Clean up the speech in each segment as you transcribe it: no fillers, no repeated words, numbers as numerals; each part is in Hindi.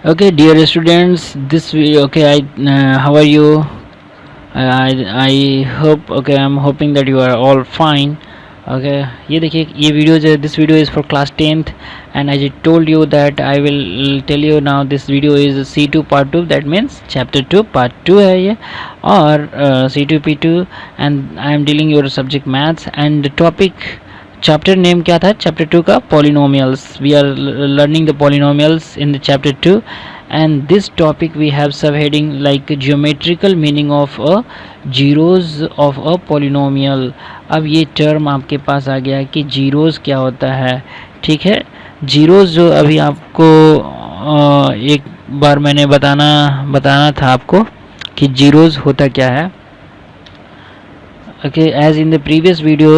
Okay, dear students, this video. Okay, how are you? I hope. Okay, I'm hoping that you are all fine. Okay, ये देखिए, ये वीडियो जो this video is for class 10th, and as I told you that I will tell you now, this video is C2 part 2, that means chapter 2 part 2 है ये, और C2 P2, and I am dealing your subject maths, and the topic chapter name क्या था चैप्टर 2 का? Polynomials. We are learning the polynomials in the chapter 2, and this topic we have subheading like geometrical meaning of a zeros of a polynomial. अब ये टर्म आपके पास आ गया कि जीरोज क्या होता है. ठीक है, जीरोज जो अभी आपको एक बार मैंने बताना था आपको कि जीरोज होता क्या है. Okay, as in the previous video,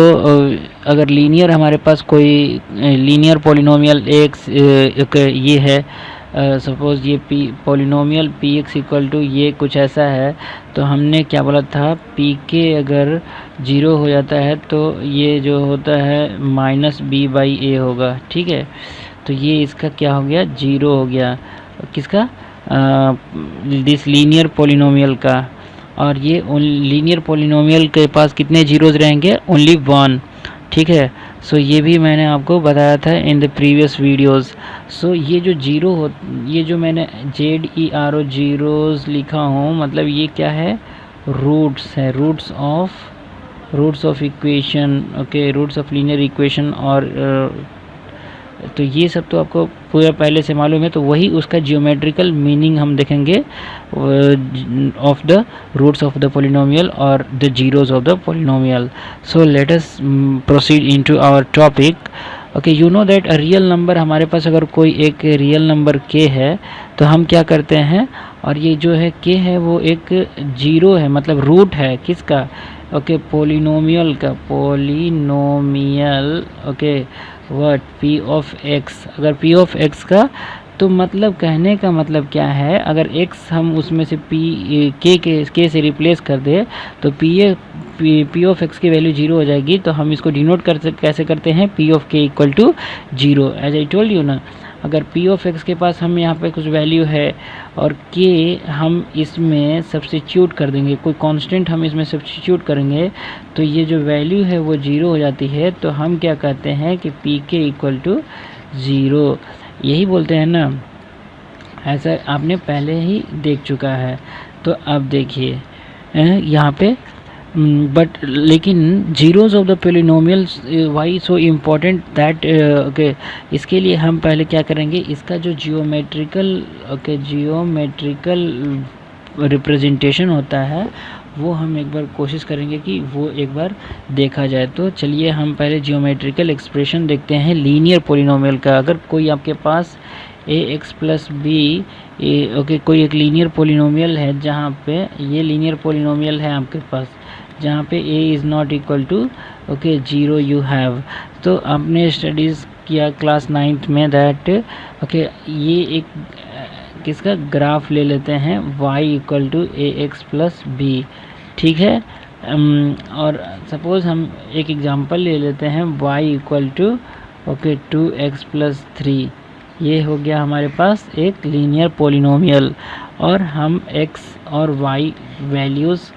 अगर लीनियर हमारे पास कोई लीनियर पॉलिनोमियल एक्स ये है, सपोज ये P polynomial P X equal to ये कुछ ऐसा है, तो हमने क्या बोला था, पी के अगर जीरो हो जाता है तो ये जो होता है माइनस बी बाई ए होगा. ठीक है, तो ये इसका क्या हो गया, जीरो हो गया. किसका? दिस लीनियर पॉलिनोमियल का. और ये लीनियर पॉलिनोमियल के पास कितने जीरोज रहेंगे? Only one. ठीक है, सो ये भी मैंने आपको बताया था इन द प्रीवियस वीडियोस. सो ये जो जीरो हो, ये जो मैंने ZERO जीरोज लिखा हूँ, मतलब ये क्या है, रूट्स है, roots of equation. Okay, roots of linear equation. और तो ये सब तो आपको पूरा पहले से मालूम है, तो वही उसका जियोमेट्रिकल मीनिंग हम देखेंगे of the roots of the polynomial और the zeros of the polynomial. So let us proceed into our topic. Okay, you know that a real number, हमारे पास अगर कोई एक रियल नंबर k है तो हम क्या करते हैं, और ये जो है k है वो एक जीरो है, मतलब रूट है किसका? ओके, पॉलिनोमियल का. Polynomial. Okay, what? p of x. अगर p ऑफ x का, तो मतलब कहने का मतलब क्या है, अगर x हम उसमें से k से रिप्लेस कर दे तो p ऑफ x की वैल्यू जीरो हो जाएगी. तो हम इसको डिनोट कैसे करते हैं, p of k equal to zero. As I told you ना, अगर p ऑफ x के पास हम यहाँ पे कुछ वैल्यू है और k हम इसमें सब्स्टिट्यूट कर देंगे, कोई कांस्टेंट हम इसमें सब्स्टिट्यूट करेंगे, तो ये जो वैल्यू है वो जीरो हो जाती है. तो हम क्या कहते हैं कि पी के इक्वल टू ज़ीरो. यही बोलते हैं ना, ऐसा आपने पहले ही देख चुका है. तो अब देखिए यहाँ पे, बट लेकिन zeros of the polynomials why so important that. Okay, इसके लिए हम पहले क्या करेंगे, इसका जो जियोमेट्रिकल रिप्रेजेंटेशन होता है वो हम एक बार कोशिश करेंगे कि वो एक बार देखा जाए. तो चलिए हम पहले जियोमेट्रिकल एक्सप्रेशन देखते हैं लीनियर पॉलिनोमियल का. अगर कोई आपके पास ax प्लस बी, ओके, कोई एक लीनियर पॉलिनोमियल है, जहाँ पे ये लीनियर पॉलिनोमियल है आपके पास, जहाँ पे a is not equal to okay zero you have. तो आपने स्टडीज़ किया क्लास 9th में दैट ओके, ये एक किसका ग्राफ ले लेते हैं, y equal to A x plus B. ठीक है, और सपोज़ हम एक एग्जांपल ले लेते हैं, y equal to okay 2x plus 3. ये हो गया हमारे पास एक लीनियर पॉलिनोमियल. और हम x और y वैल्यूज़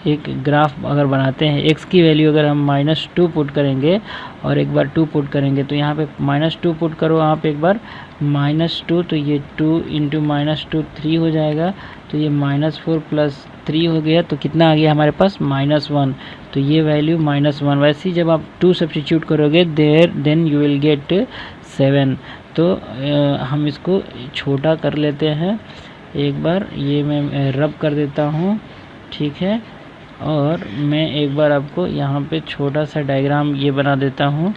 एक ग्राफ अगर बनाते हैं, x की वैल्यू अगर हम -2 पुट करेंगे और एक बार 2 पुट करेंगे, तो यहाँ पे -2 पुट करो आप एक बार, -2, तो ये 2 इंटू -2 3 हो जाएगा. तो ये -4 प्लस 3 हो गया, तो कितना आ गया हमारे पास, -1. तो ये वैल्यू -1. वैसे ही जब आप 2 सब्स्टिट्यूट करोगे देन यू विल गेट 7. तो हम इसको छोटा कर लेते हैं एक बार, ये मैं रब कर देता हूँ. ठीक है, और मैं एक बार आपको यहाँ पे छोटा सा डायग्राम ये बना देता हूँ.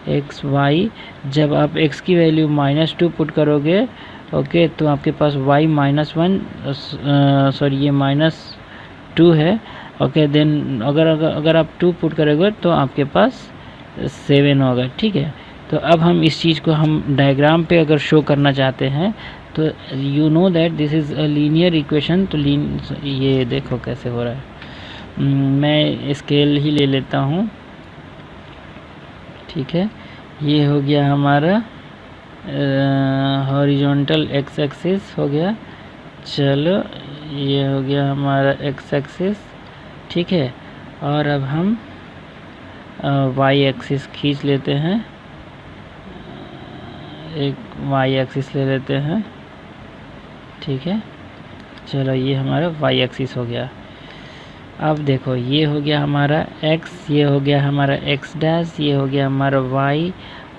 एक्स वाई, जब आप x की वैल्यू -2 पुट करोगे, ओके, तो आपके पास y -1, सॉरी ये -2 है. ओके, देन अगर आप 2 पुट करोगे तो आपके पास 7 होगा. ठीक है, तो अब हम इस चीज़ को हम डायग्राम पे अगर शो करना चाहते हैं, तो you know that this is a linear equation. तो ये देखो कैसे हो रहा है, मैं स्केल ही ले लेता हूँ. ठीक है, ये हो गया हमारा हॉरिजॉन्टल एक्स एक्सिस हो गया। चलो ये हो गया हमारा एक्स एक्सिस, ठीक है। और अब हम वाई एक्सिस खींच लेते हैं, एक वाई एक्सिस ले लेते हैं, ठीक है। चलो ये हमारा वाई एक्सिस हो गया। अब देखो ये हो गया हमारा x, ये हो गया हमारा x डैश, ये हो गया हमारा y,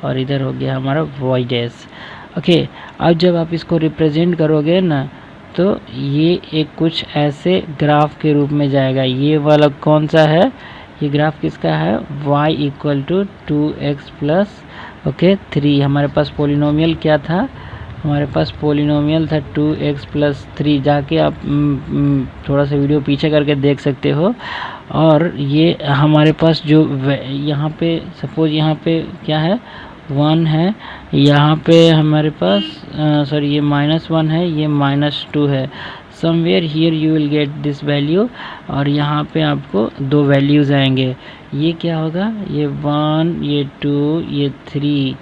और इधर हो गया हमारा y डैश। ओके, अब जब आप इसको रिप्रेजेंट करोगे ना तो ये एक कुछ ऐसे ग्राफ के रूप में जाएगा। ये वाला कौन सा है, ये ग्राफ किसका है, y equal to 2x plus okay 3। हमारे पास पोलिनोमियल क्या था, हमारे पास पोलिनोमियल था 2x प्लस 3। जाके आप थोड़ा सा वीडियो पीछे करके देख सकते हो। और ये हमारे पास जो यहाँ पे सपोज यहाँ पे क्या है 1 है, यहाँ पे हमारे पास सॉरी ये -1 है, ये -2 है। Somewhere here you will get this value, और यहाँ पे आपको दो वैल्यूज़ आएंगे। ये क्या होगा, ये 1, ये 2, ये 3,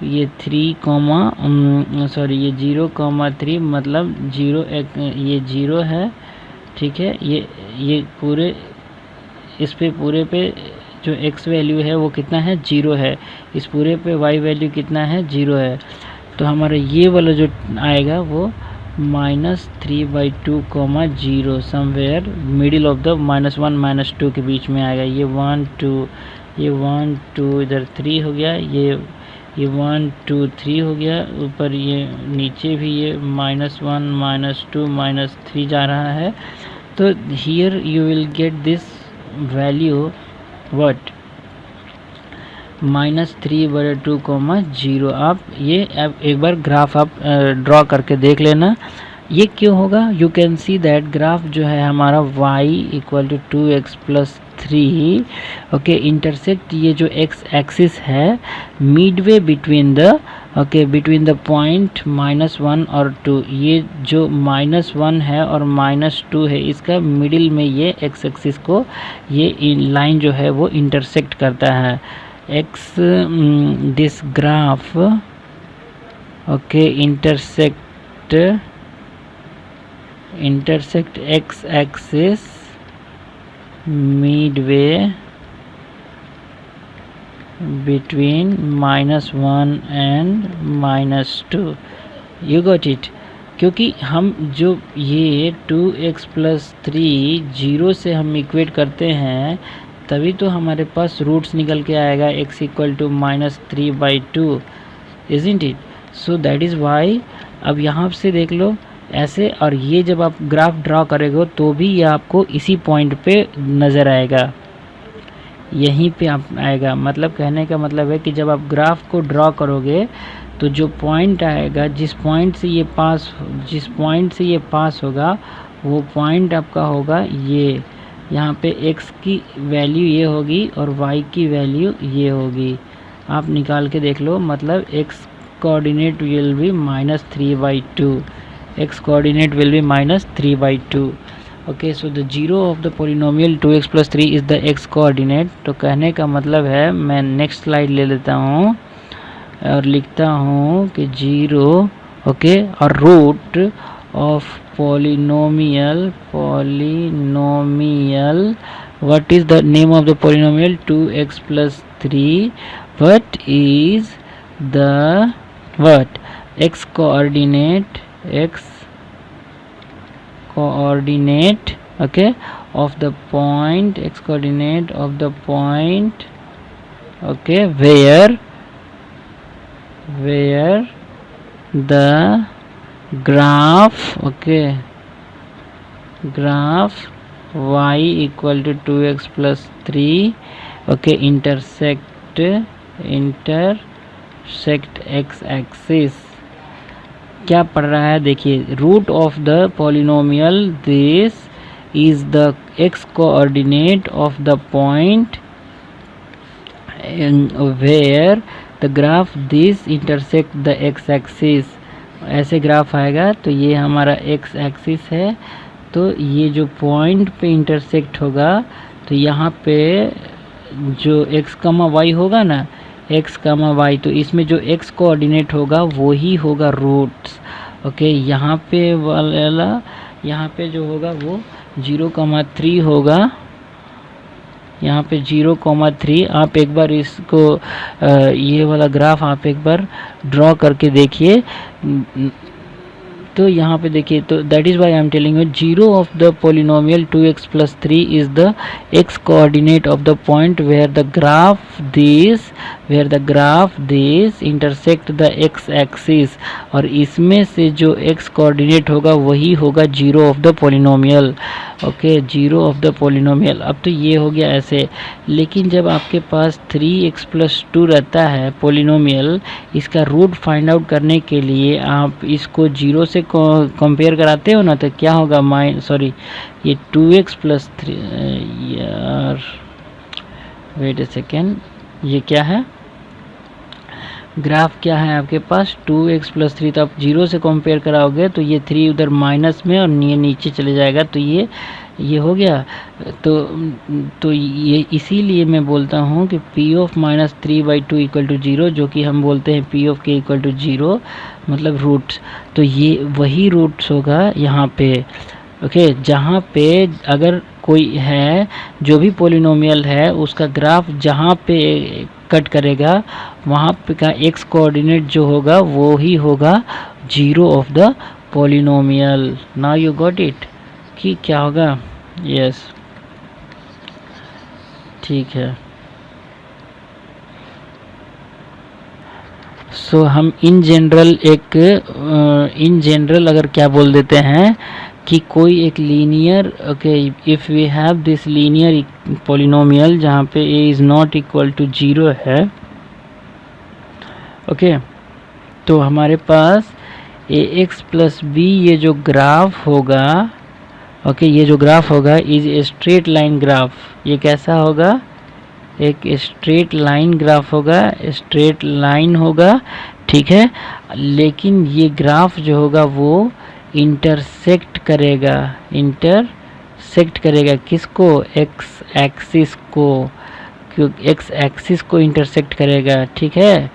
ये 3 सॉरी ये 0,3 मतलब 0 ये 0 है, ठीक है। ये पूरे इस पे पूरे पे जो x वैल्यू है वो कितना है 0 है, इस पूरे पे y वैल्यू कितना है 0 है। तो हमारा ये वाला जो आएगा वो -3/2, 0 समवेयर मिडिल ऑफ द -1 -2 के बीच में आएगा। ये 1 2, ये 1 2 इधर 3 हो गया, ये 1 2 3 हो गया, ऊपर ये नीचे भी ये -1 -2 -3 जा रहा है। तो here you will get this value what -3/2, 0। आप ये एक बार ग्राफ आप ड्रॉ करके देख लेना। ये क्यों होगा, you can see that graph जो है हमारा y equal to 2x plus 3 okay intersect ये जो x एक्सिस है midway between the between the point -1 और 2। ये जो -1 है और -2 है इसका मिडिल में ये x एक्सिस को ये लाइन जो है वो इंटरसेक्ट करता है। x this graph okay intersect x axis midway between -1 and -2। you got it। क्योंकि हम जो ये 2x प्लस 3 0 से हम इक्वेट करते हैं तभी तो हमारे पास रूट्स निकल के आएगा x equal to -3/2 isn't it. So that is why. अब यहाँ से देख लो ऐसे, और ये जब आप ग्राफ ड्रॉ करेंगे तो भी ये आपको इसी पॉइंट पे नज़र आएगा, यहीं पे आप आएगा। मतलब कहने का मतलब है कि जब आप ग्राफ को ड्रॉ करोगे तो जो पॉइंट आएगा जिस पॉइंट से ये पास होगा वो पॉइंट आपका होगा ये। यहाँ पे x की वैल्यू ये होगी और y की वैल्यू ये होगी। आप निकाल के देख लो, मतलब x coordinate will be -3/2, x coordinate will be -3/2 okay. So the zero of the polynomial 2x plus 3 is the x coordinate. तो कहने का मतलब है, मैं नेक्स्ट स्लाइड ले लेता हूँ और लिखता हूँ कि 0 ओके और root of polynomial what is the name of the polynomial 2x plus 3, what is the x coordinate okay of the point, x coordinate of the point okay where the graph y equal to 2x plus 3 okay intersect x axis। क्या पढ़ रहा है देखिए, root of the polynomial this is the x coordinate of the point where the graph this intersect the x axis. ऐसे ग्राफ आएगा तो ये हमारा x एक्सिस है, तो ये जो पॉइंट पे इंटरसेक्ट होगा तो यहाँ पे जो x, y होगा ना, एक्स कामा वाई, तो इसमें जो एक्स कोऑर्डिनेट होगा वो ही होगा रूट्स। ओके, यहाँ पे वाला यहाँ पे जो होगा वो 0,3 होगा, यहाँ पे 0,3। आप एक बार इसको ये वाला ग्राफ आप एक बार ड्रॉ करके देखिए। तो यहाँ पे देखिए, तो that is why I am telling you 0 of the polynomial 2x + 3 is the x coordinate of the point where the graph this intersect the x axis, और इसमें से जो x कोऑर्डिनेट होगा वही होगा 0 of the polynomial. Okay, 0 of the polynomial. अब तो ये हो गया ऐसे, लेकिन जब आपके पास 3x + 2 रहता है पोलिनोमियल, इसका रूट फाइंड आउट करने के लिए आप इसको 0 से कंपेयर कराते हो ना, तो क्या होगा, ये 2x + 3 यार वेट ए सेकेंड, ये क्या है, ग्राफ क्या है आपके पास 2x + 3, तो आप 0 से कंपेयर कराओगे तो ये 3 उधर माइनस में और ये नीचे चले जाएगा, तो ये हो गया। तो ये इसीलिए मैं बोलता हूँ कि P(-3/2 = 0, जो कि हम बोलते हैं P(k) = 0, मतलब रूट्स। तो ये वही रूट्स होगा यहाँ पे। ओके, जहाँ पे अगर कोई है जो भी पोलिनोमियल है उसका ग्राफ जहाँ पे कट करेगा वहाँ पे का x कोऑर्डिनेट जो होगा वो ही होगा 0 of the polynomial. Now you got it कि क्या होगा। यस, ठीक है। सो हम इन जनरल अगर क्या बोल देते हैं कि कोई एक linear, okay, if we have this linear polynomial जहाँ पे a is not equal to 0 है, ओके, तो हमारे पास ax + b ये जो ग्राफ होगा, ओके, ये जो ग्राफ होगा is a straight line graph. ये कैसा होगा, एक स्ट्रेट लाइन ग्राफ होगा, स्ट्रेट लाइन होगा, ठीक है। लेकिन ये ग्राफ जो होगा वो इंटरसेक्ट करेगा किसको, x एक्सिस को, क्योंकि x एक्सिस को इंटरसेक्ट करेगा, ठीक है।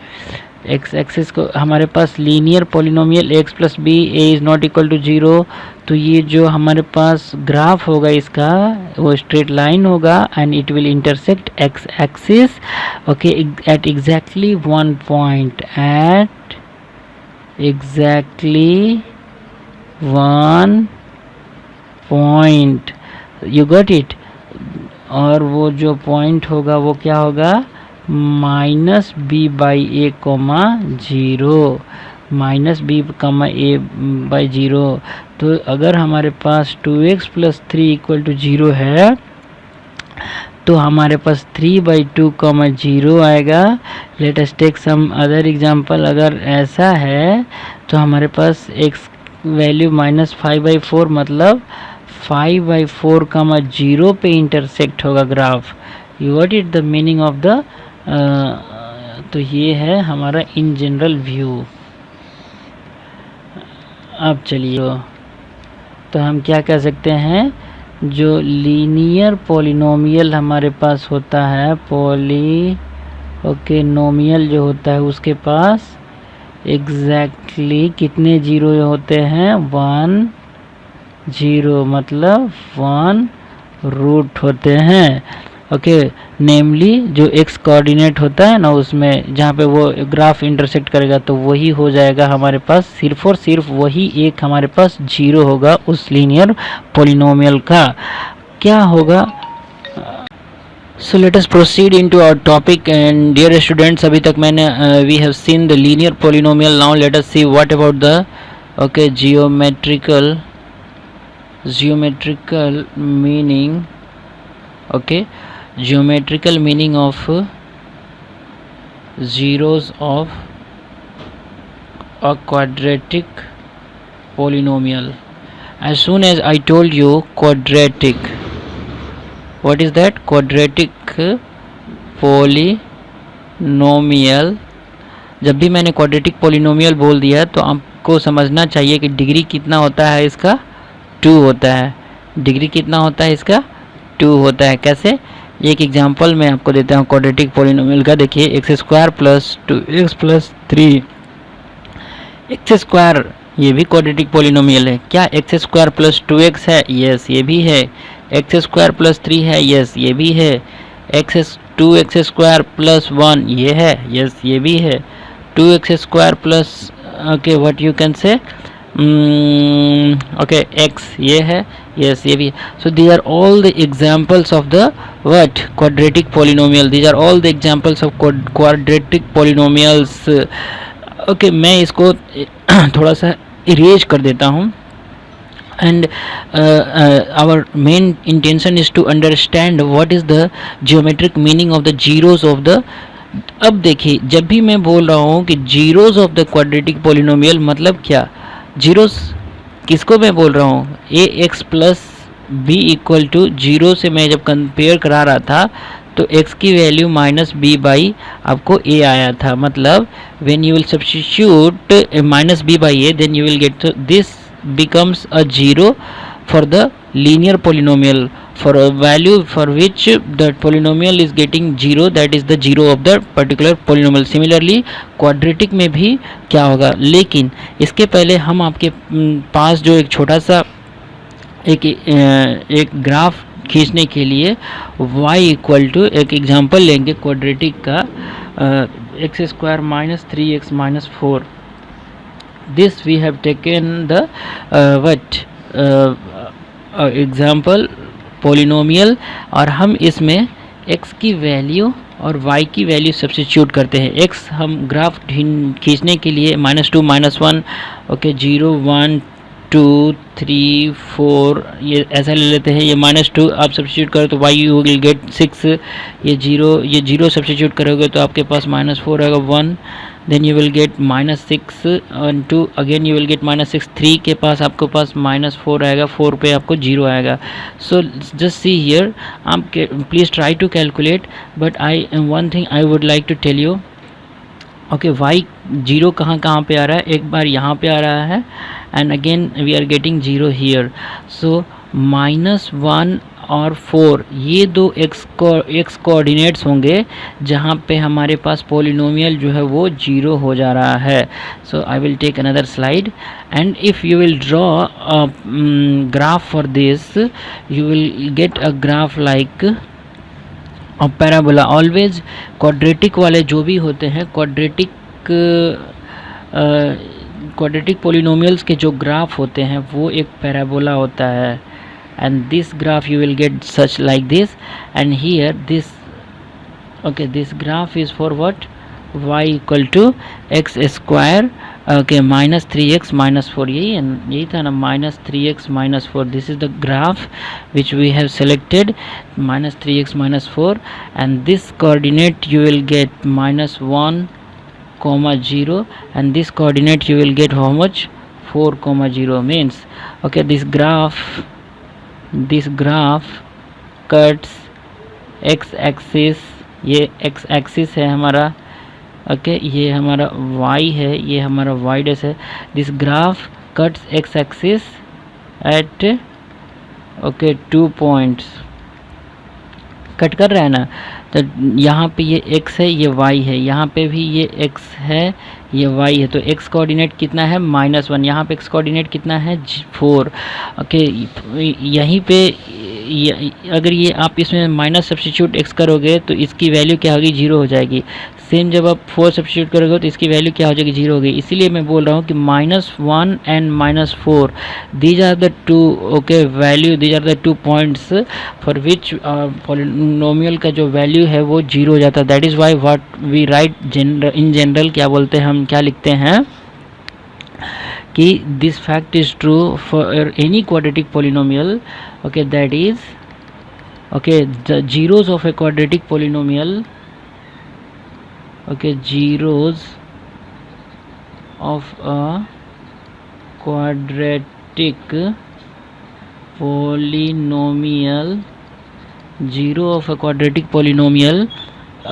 x एक्सिस को, हमारे पास linear polynomial x + b a is not equal to 0, तो ये जो हमारे पास ग्राफ होगा इसका वो स्ट्रेट लाइन होगा and it will intersect x axis, okay, at exactly one point, at exactly one point, you got it. और वो जो पॉइंट होगा वो क्या होगा, -b/a, -b/a/0। तो अगर हमारे पास 2x + 3 = 0 है तो हमारे पास 3/2, 0 आएगा। Let us take some other example. अगर ऐसा है तो हमारे पास x वैल्यू -5/4, मतलब 5/4, 0 पे इंटरसेक्ट होगा graph. You got it the meaning of the तो ये है हमारा इन जनरल व्यू। अब चलिए, तो हम क्या कह सकते हैं, जो लीनियर पोलिनोमियल हमारे पास होता है, नोमियल जो होता है उसके पास एग्जैक्टली कितने जीरो होते हैं, 1 0, मतलब 1 रूट होते हैं। ओके, नेमली जो x कोऑर्डिनेट होता है ना उसमें जहाँ पे वो ग्राफ इंटरसेक्ट करेगा तो वही हो जाएगा हमारे पास, सिर्फ और सिर्फ वही एक हमारे पास 0 होगा उस लीनियर पोलिनोमियल का। क्या होगा, so let us proceed into our topic. And dear students, अभी तक मैंने we have seen the linear polynomial. Now let us see what about the okay geometrical meaning, okay, geometrical meaning of zeros of a quadratic polynomial. As soon as I told you quadratic, what is that, quadratic polynomial, जब भी मैंने quadratic polynomial बोल दिया तो आपको समझना चाहिए कि डिग्री कितना होता है इसका, 2 होता है। डिग्री कितना होता है इसका, 2 होता है। कैसे, एक एग्जांपल मैं आपको देता हूँ क्वाड्रेटिक पॉलिनोमियल का। देखिए x square plus 2x plus 3 x square, ये भी क्वाड्रेटिक पॉलिनोमियल है। क्या एक्स स्क्वायर प्लस 2x है? यस, ये भी है। एक्स स्क्वायर प्लस 3 है? यस, ये भी है। टू एक्स स्क्वायर प्लस 1 ये है? यस, ये भी है। 2x square plus okay what you can say okay x ये है? यस, ये भी। So these are all the examples of the what quadratic polynomial. These are all the examples of quadratic polynomials. Okay, मैं इसको थोड़ा सा इरेज कर देता हूँ। and our main intention is to understand what is the geometric meaning of the zeros of the। अब देखिए, जब भी मैं बोल रहा हूँ कि zeros of the quadratic polynomial, मतलब क्या? जीरोस किसको मैं बोल रहा हूँ? A x plus b equal to zero से मैं जब कंपेयर करा रहा था तो x की वैल्यू माइनस बी बाई आपको a आया था। मतलब when you will substitute minus B by A, then you will get this becomes a zero for the linear polynomial for a value for which the polynomial is getting zero, that is the zero of the particular polynomial। Similarly quadratic में भी क्या होगा? लेकिन इसके पहले हम आपके पास जो एक छोटा सा एक ग्राफ खींचने के लिए y इक्वल टू एक एग्जांपल लेंगे क्वाड्रेटिक का, x square minus 3x minus 4। this we have taken the example polynomial, और हम इसमें x की वैल्यू और y की वैल्यू सब्स्टिट्यूट करते हैं। x हम ग्राफ खींचने के लिए -2 -1 ओके 0 1 2 3 4 ये ऐसा ले लेते हैं। ये -2 आप सब्स्टिट्यूट करो तो y यू विल गेट 6। ये जीरो सब्स्टिट्यूट करोगे तो आपके पास -4 आएगा 1, देन यू विल गेट -6 और 2 अगेन यू विल गेट -6। 3 के पास आपके पास -4 आएगा, 4 पे आपको 0 आएगा। सो जस्ट सी हियर, आप please try to calculate, but I one thing I would like to tell you. Okay, y 0 कहाँ पे आ रहा है? एक बार यहाँ पे आ रहा है and again we are getting 0 here. So -1 और 4 ये दो x कोऑर्डिनेट्स होंगे जहाँ पे हमारे पास पॉलिनोमियल जो है वो 0 हो जा रहा है। So I will take another slide and if you will draw a graph for this, you will get a graph like और पैराबोला। ऑलवेज क्वाड्रेटिक वाले जो भी होते हैं, क्वाड्रेटिक पॉलिनोमियल्स के जो ग्राफ होते हैं वो एक पैराबोला होता है। and this graph you will get such like this, and here this okay this graph is for what? y equal to x square okay minus 3x minus 4। यही था ना, minus 3x minus 4। this is the graph which we have selected, minus 3x minus 4, and this coordinate you will get -1, 0, and this coordinate you will get how much? 4, 0 means okay this graph cuts x axis, ये x axis है हमारा, ओके ये हमारा y है, ये हमारा y डैश है। This graph cuts x axis at okay 2 points, cut कर रहा है ना। तो यहाँ पे ये x है, ये y है, यहाँ पे भी ये x है, ये y है। तो x कोऑर्डिनेट कितना है? -1। यहाँ पे x कोऑर्डिनेट कितना है? 4। ओके, यहीं पे अगर ये आप इसमें माइनस सब्स्टिट्यूट x करोगे तो इसकी वैल्यू क्या होगी? 0 हो जाएगी। सेम जब आप 4 सब्स्टिट्यूट करोगे तो इसकी वैल्यू क्या हो जाएगी? 0 होगी। इसीलिए मैं बोल रहा हूँ कि -1 and -4 these are the two okay value, these are the 2 points for which polynomial का जो वैल्यू है वो 0 हो जाता है। That is why what we write in general क्या बोलते हैं, हम क्या लिखते हैं कि this fact is true for any quadratic polynomial okay, that is okay the zeros of a quadratic polynomial okay zeros of a quadratic polynomial, zero of a quadratic polynomial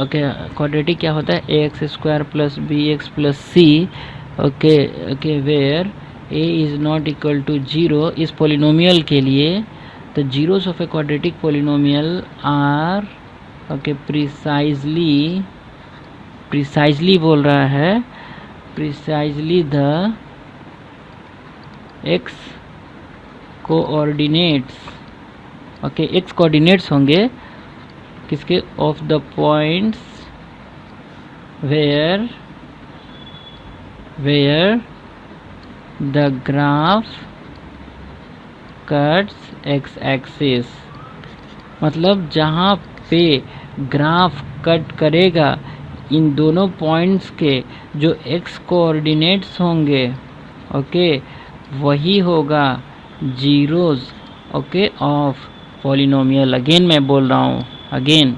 okay quadratic क्या होता है? ax square plus bx plus c okay where a is not equal to 0। इस पोलिनोमियल के लिए the zeros of a quadratic polynomial are okay, precisely बोल रहा है, precisely the X coordinates. Okay, X coordinates होंगे किसके, of the points where the graph cuts X axis. मतलब जहाँ पे ग्राफ कट करेगा इन दोनों पॉइंट्स के जो एक्स कोऑर्डिनेट्स होंगे, ओके, वही होगा zeros, okay, of polynomial. Again मैं बोल रहा हूँ, अगेन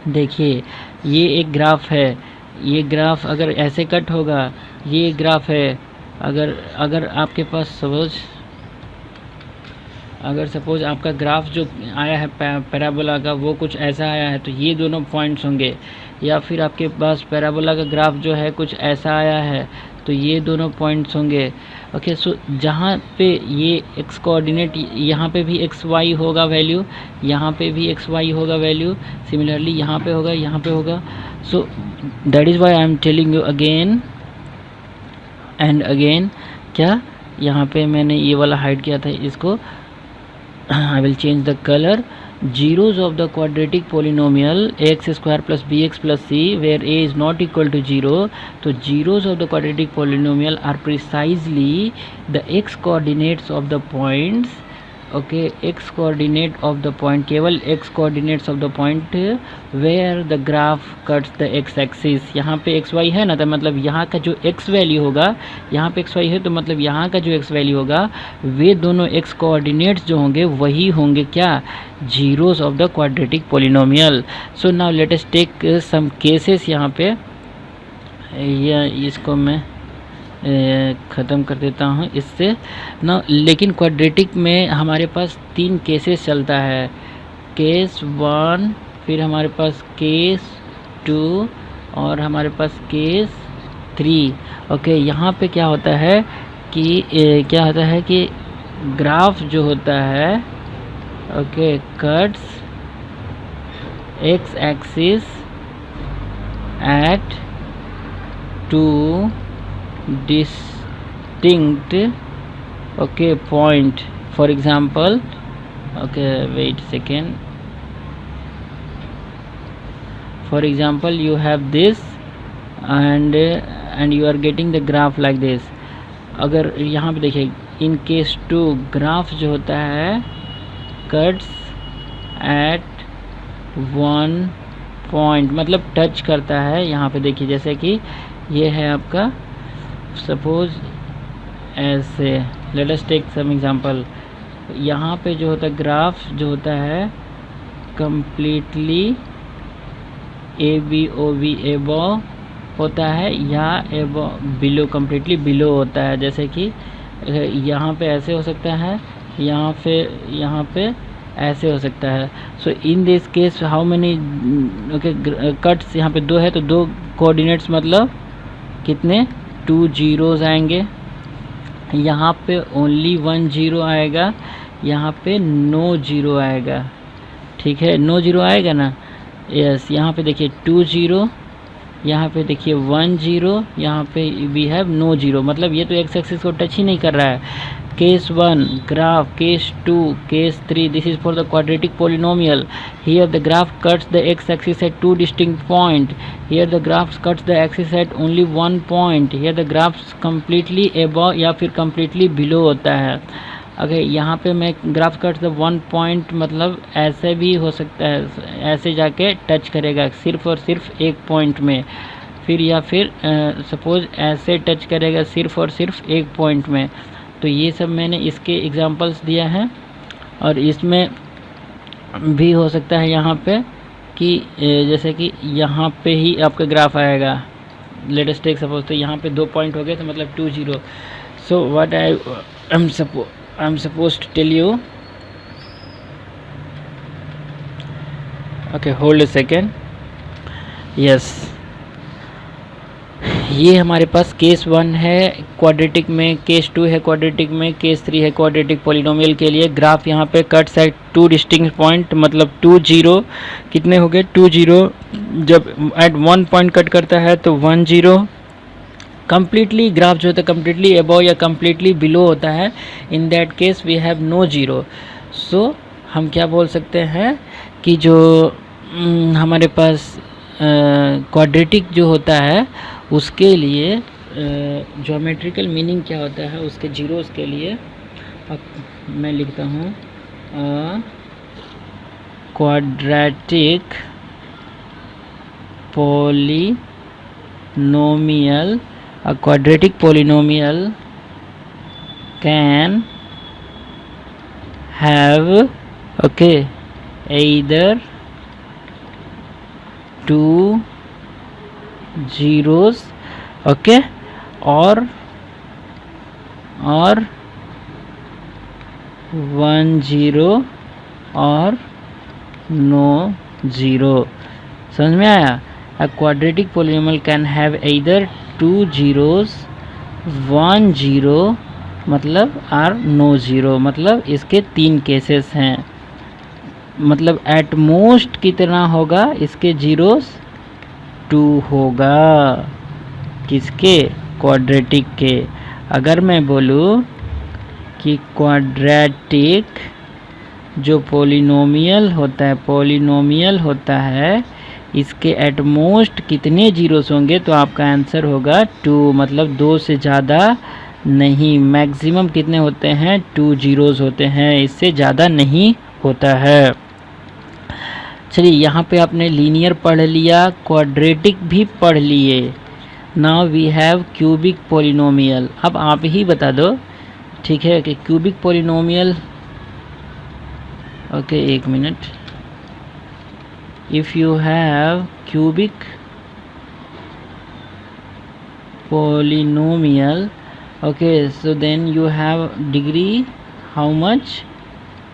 देखिए, ये एक ग्राफ है, ये ग्राफ अगर ऐसे कट होगा, ये ग्राफ है, अगर आपके पास सपोज आपका ग्राफ जो आया है पैराबोला का, वो कुछ ऐसा आया है, तो ये दोनों पॉइंट्स होंगे। या फिर आपके पास पैराबोला का ग्राफ जो है कुछ ऐसा आया है, तो ये दोनों पॉइंट्स होंगे। ओके, सो जहाँ पे ये एक्स कोऑर्डिनेट, यहाँ पे भी एक्स वाई होगा वैल्यू, यहाँ पे भी एक्स वाई होगा वैल्यू, सिमिलरली यहाँ पे होगा, यहाँ पे होगा। सो that is why I am telling you again and again. क्या, यहाँ पे मैंने ये वाला हाइड किया था, इसको I will change the color. Zeros of the quadratic polynomial ax square plus bx plus c where a is not equal to 0. तो zeros of the quadratic polynomial are precisely the x coordinates of the points, okay, x coordinate of the point, केवल x coordinates of the point where the graph cuts the x axis. यहाँ पे एक्स वाई है ना, तो मतलब यहाँ का जो x वैल्यू होगा, यहाँ पे एक्स वाई है, तो मतलब यहाँ का जो x वैल्यू होगा, वे दोनों x कोऑर्डिनेट्स जो होंगे वही होंगे क्या, zeros of the quadratic polynomial. So now let us take some cases. यहाँ पे इसको मैं ख़त्म कर देता हूँ इससे ना। लेकिन क्वाड्रेटिक में हमारे पास 3 केसेस चलता है, केस 1, फिर हमारे पास केस 2 और हमारे पास केस 3। ओके, यहाँ पे क्या होता है कि ग्राफ जो होता है, okay, cuts X axis at 2 distinct, okay, point. For example, okay, wait a second. For example, you have this and you are getting the graph like this. अगर यहाँ पे देखिए, in case 2 ग्राफ जो होता है cuts at 1 point, मतलब टच करता है। यहाँ पे देखिए, जैसे कि ये है आपका, सपोज ऐसे, let us take some example. यहाँ पे जो होता है ग्राफ जो होता है completely A B O B above होता है, या एबव बिलो, कम्प्लीटली बिलो होता है। जैसे कि यहाँ पे ऐसे हो सकता है, यहाँ पे ऐसे हो सकता है। So in this case how many, okay, cuts यहाँ पे 2 है, तो 2 कोऑर्डिनेट्स मतलब कितने, 2 जीरोज आएंगे। यहाँ पे ओनली 1 जीरो आएगा, यहाँ पे नो जीरो आएगा। ठीक है, नो जीरो आएगा ना, यस। यहाँ पे देखिए 2 जीरो, यहाँ पे देखिए 1 जीरो, यहाँ पे वी हैव नो जीरो, मतलब ये तो एक्स एक्सिस को टच ही नहीं कर रहा है। Case 1 graph, case 2, case 3, this is for the quadratic polynomial. Here the graph cuts the x-axis at 2 distinct points. Here the graph cuts the axis at only 1 point. Here the graph completely above या फिर completely below होता है। अगर यहाँ पे मैं ग्राफ कट्स द 1 point, मतलब ऐसे भी हो सकता है, ऐसे जाके टच करेगा सिर्फ और सिर्फ एक पॉइंट में, फिर या फिर सपोज ऐसे टच करेगा सिर्फ और सिर्फ एक पॉइंट में। तो ये सब मैंने इसके एग्जांपल्स दिया है। और इसमें भी हो सकता है यहाँ पे कि जैसे कि यहाँ पे ही आपका ग्राफ आएगा, लेट अस टेक सपोज, तो यहाँ पे 2 पॉइंट हो गए, तो मतलब 2 zero. So what I am suppose to tell you, okay, hold a second, yes. ये हमारे पास केस 1 है क्वाड्रेटिक में, केस 2 है क्वाड्रेटिक में, केस 3 है क्वाड्रेटिक पॉलिनोमियल के लिए। ग्राफ यहाँ पे कट्स एट 2 डिस्टिंक्ट पॉइंट, मतलब 2 0 कितने हो गए 2 0। जब एट 1 पॉइंट कट करता है तो 1 0। कम्प्लीटली ग्राफ जो होता है कम्प्लीटली अबव या कम्प्लीटली बिलो होता है, in that case we have no zero. So हम क्या बोल सकते हैं कि जो हमारे पास क्वाड्रेटिक जो होता है उसके लिए ज्योमेट्रिकल मीनिंग क्या होता है उसके जीरोस के लिए। अब मैं लिखता हूँ quadratic polynomial, a quadratic polynomial can have either two zeros or one zero और no zero। समझ में आया? A quadratic polynomial can have either two zeros, one zero मतलब और no zero, मतलब इसके 3 केसेस हैं। मतलब एट मोस्ट कितना होगा इसके जीरोस 2 होगा, किसके क्वाड्रेटिक के। अगर मैं बोलूँ कि क्वाड्रेटिक जो पॉलिनोमियल होता है इसके एट मोस्ट कितने जीरोस होंगे, तो आपका आंसर होगा 2, मतलब 2 से ज़्यादा नहीं। मैक्सिमम कितने होते हैं 2 जीरोस होते हैं, इससे ज़्यादा नहीं होता है। चलिए यहाँ पे आपने लीनियर पढ़ लिया, क्वाड्रेटिक भी पढ़ लिए। Now we have cubic polynomial. अब आप ही बता दो, ठीक है, कि क्यूबिक पॉलिनोमियल, एक minute. If you have cubic polynomial, so then you have degree how much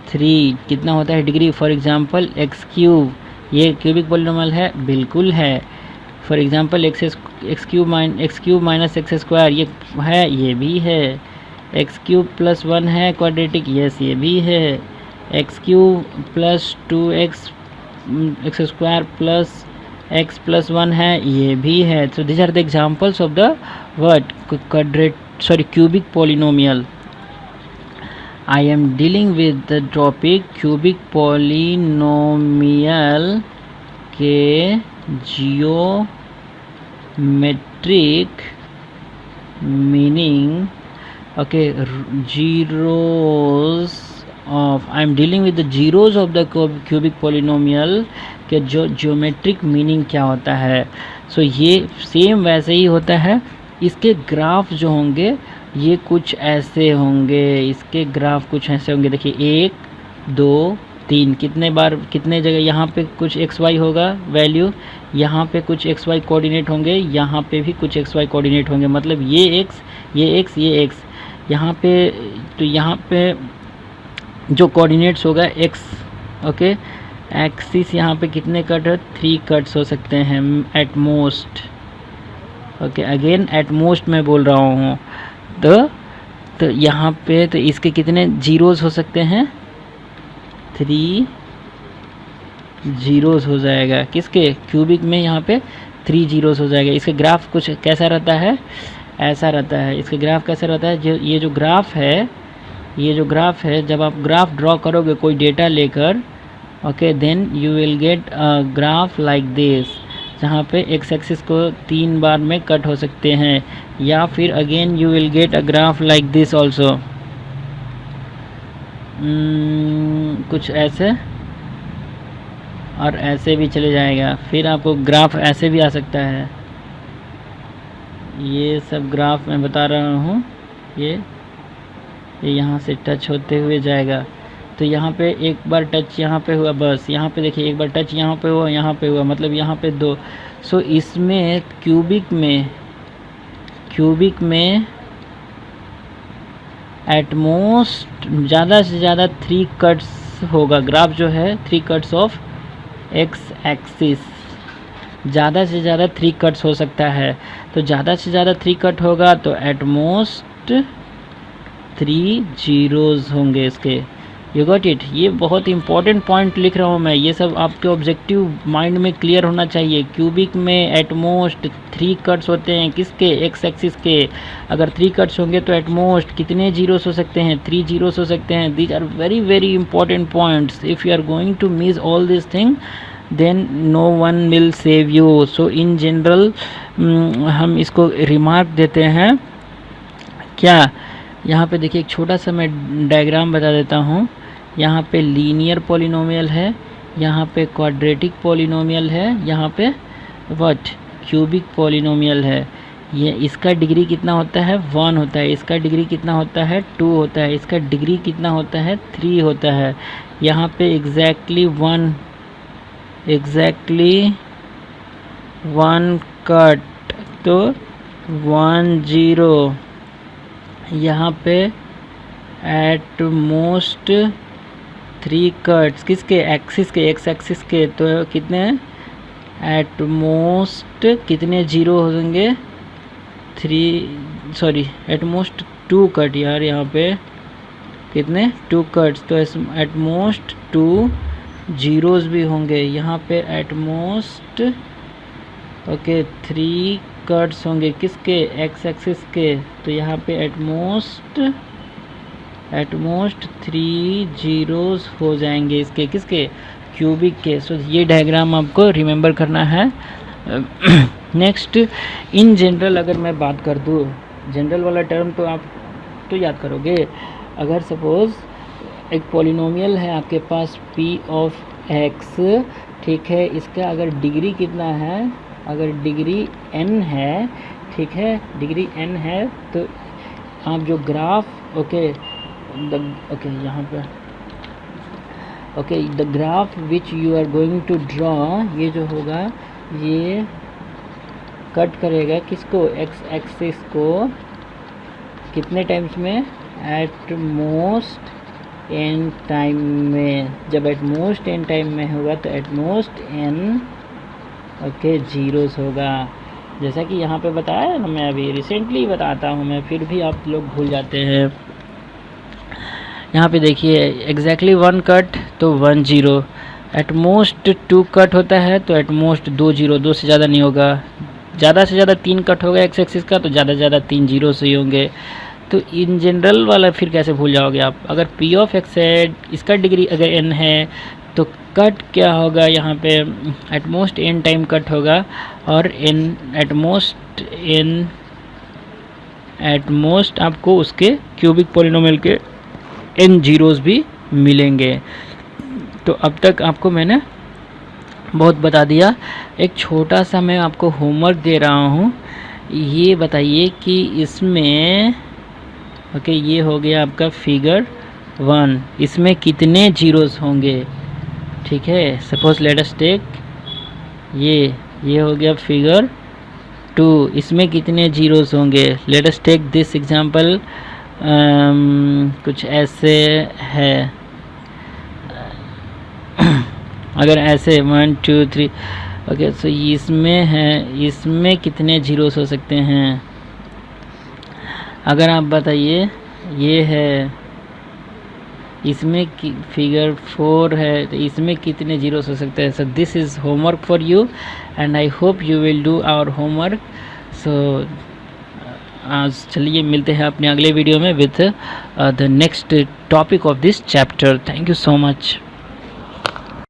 3। कितना होता है degree? For example x cube, ये क्यूबिक पॉलिनोमियल है, बिल्कुल है। For example x cube minus x square, ये है, ये भी है। एक्स क्यूब प्लस 1 है क्वाड्रेटिक, यस ये भी है। X cube plus 2x square plus x plus 1 है, ये भी है। So this are the examples of the cubic polynomial. I am dealing with the topic cubic polynomial के geometric meaning, zeros of, I am dealing with the zeros of the cubic polynomial के जो ज्योमेट्रिक मीनिंग क्या होता है। सो ये सेम वैसे ही होता है। इसके ग्राफ जो होंगे ये कुछ ऐसे होंगे, इसके ग्राफ कुछ ऐसे होंगे। देखिए 1 2 3, कितने बार कितने जगह यहाँ पे कुछ एक्स वाई होगा वैल्यू, यहाँ पे कुछ एक्स वाई कोऑर्डिनेट होंगे, यहाँ पे भी कुछ एक्स वाई कोऑर्डिनेट होंगे। मतलब ये एक्स यहाँ पे, तो यहाँ पे जो कोऑर्डिनेट्स होगा एक्स, एक्सिस यहाँ पे कितने कट है 3 कट्स हो सकते हैं at most. Again at most मैं बोल रहा हूँ। तो यहाँ पे तो इसके कितने जीरोस हो सकते हैं 3 जीरोस हो जाएगा। किसके क्यूबिक में यहाँ पे 3 जीरोस हो जाएगा। इसके ग्राफ कुछ कैसा रहता है, ऐसा रहता है। इसके ग्राफ कैसा रहता है, ये जो ग्राफ है, जब आप ग्राफ ड्रॉ करोगे कोई डेटा लेकर, then you will get a graph like this, जहाँ पे एक्स एक्सिस को 3 बार में कट हो सकते हैं। या फिर again you will get a graph like this also, कुछ ऐसे और ऐसे भी चले जाएगा। फिर आपको ग्राफ ऐसे भी आ सकता है। ये सब ग्राफ मैं बता रहा हूँ, ये यहाँ से टच होते हुए जाएगा। तो यहाँ पे एक बार टच यहाँ पे हुआ, बस यहाँ पे देखिए एक बार टच यहाँ पे हुआ, यहाँ पे हुआ, मतलब यहाँ पे 2। सो इसमें क्यूबिक में एट मोस्ट ज़्यादा से ज़्यादा 3 कट्स होगा। ग्राफ जो है 3 कट्स ऑफ एक्स एक्सिस, ज़्यादा से ज़्यादा 3 कट्स हो सकता है, तो ज़्यादा से ज़्यादा 3 कट होगा तो एट मोस्ट 3 जीरोज़ होंगे इसके। You got it. ये बहुत इंपॉर्टेंट पॉइंट लिख रहा हूँ मैं, ये सब आपके ऑब्जेक्टिव माइंड में क्लियर होना चाहिए। क्यूबिक में एट मोस्ट 3 कट्स होते हैं, किसके? एक्स एक्सिस के। अगर 3 कट्स होंगे तो एट मोस्ट कितने जीरोस हो सकते हैं? 3 जीरोस हो सकते हैं। These are very very important points. If you are going to miss all this thing then no one will save you. So in general हम इसको रिमार्क देते हैं क्या? यहाँ पे देखिए एक छोटा सा मैं डायग्राम बता देता हूँ। यहाँ पे लीनियर पॉलिनोमियल है, यहाँ पे क्वाड्रेटिक पॉलिनोमियल है, यहाँ पे व्हाट? क्यूबिक पॉलिनोमियल है। ये इसका डिग्री कितना होता है? 1 होता है। इसका डिग्री कितना होता है? 2 होता है। इसका डिग्री कितना होता है? 3 होता है। यहाँ पे एग्जैक्टली 1 कट तो 1 0। यहाँ पे एट मोस्ट 3 कट्स किसके? एक्सिस के, एक्स एक्सिस के। तो कितने? एट मोस्ट कितने जीरो होंगे? एट मोस्ट 2 कट यार, यहाँ पे कितने? 2 कट्स, तो एट मोस्ट 2 जीरोज़ भी होंगे। यहाँ पे एट मोस्ट 3 कट्स होंगे, किसके? एक्स एक्सिस के। तो यहाँ पे एट मोस्ट 3 जीरोज़ हो जाएंगे इसके, किसके? क्यूबिक के। सो ये डायग्राम आपको रिमेंबर करना है। नेक्स्ट, इन जनरल अगर मैं बात कर दूँ, जनरल वाला टर्म तो आप तो याद करोगे। अगर सपोज़ एक पॉलिनोमियल है आपके पास p ऑफ x, ठीक है, इसका अगर डिग्री कितना है? अगर डिग्री n है, ठीक है, डिग्री n है, तो आप जो ग्राफ यहाँ पे the graph which you are going to draw, ये जो होगा ये कट करेगा किसको? एक्स एक्सिस को कितने टाइम्स में? एट मोस्ट n टाइम में। जब एट मोस्ट n टाइम में होगा तो एट मोस्ट n जीरोस होगा। जैसा कि यहाँ पे बताया ना, मैं अभी रिसेंटली बताता हूँ मैं, फिर भी आप लोग भूल जाते हैं। यहाँ पे देखिए एग्जैक्टली 1 कट तो 1 0। एट मोस्ट 2 कट होता है तो एट मोस्ट 2 0, 2 से ज़्यादा नहीं होगा। ज़्यादा से ज़्यादा 3 कट होगा एक्स एक्सिस का तो ज़्यादा से ज़्यादा 3 जीरो से ही होंगे। तो इन जनरल वाला फिर कैसे भूल जाओगे आप? अगर p ऑफ x है, इसका डिग्री अगर n है, तो कट क्या होगा? यहाँ पे at most n time cut होगा, और एट मोस्ट आपको उसके क्यूबिक पॉलिनोमियल के n जीरोज़ भी मिलेंगे। तो अब तक आपको मैंने बहुत बता दिया। एक छोटा सा मैं आपको होमवर्क दे रहा हूँ। ये बताइए कि इसमें ये हो गया आपका फिगर 1, इसमें कितने जीरोज़ होंगे? ठीक है, सपोज लेट अस टेक ये हो गया फिगर 2, इसमें कितने जीरोज़ होंगे? Let us take this example. कुछ ऐसे है, अगर ऐसे 1 2 3 सो इसमें है, इसमें कितने जीरोस हो सकते हैं? अगर आप बताइए, ये है, इसमें फिगर 4 है, तो इसमें कितने जीरोस हो सकते हैं? So this is homework for you and I hope you will do our homework. So आज चलिए मिलते हैं अपने अगले वीडियो में with the next topic of this chapter. Thank you so much.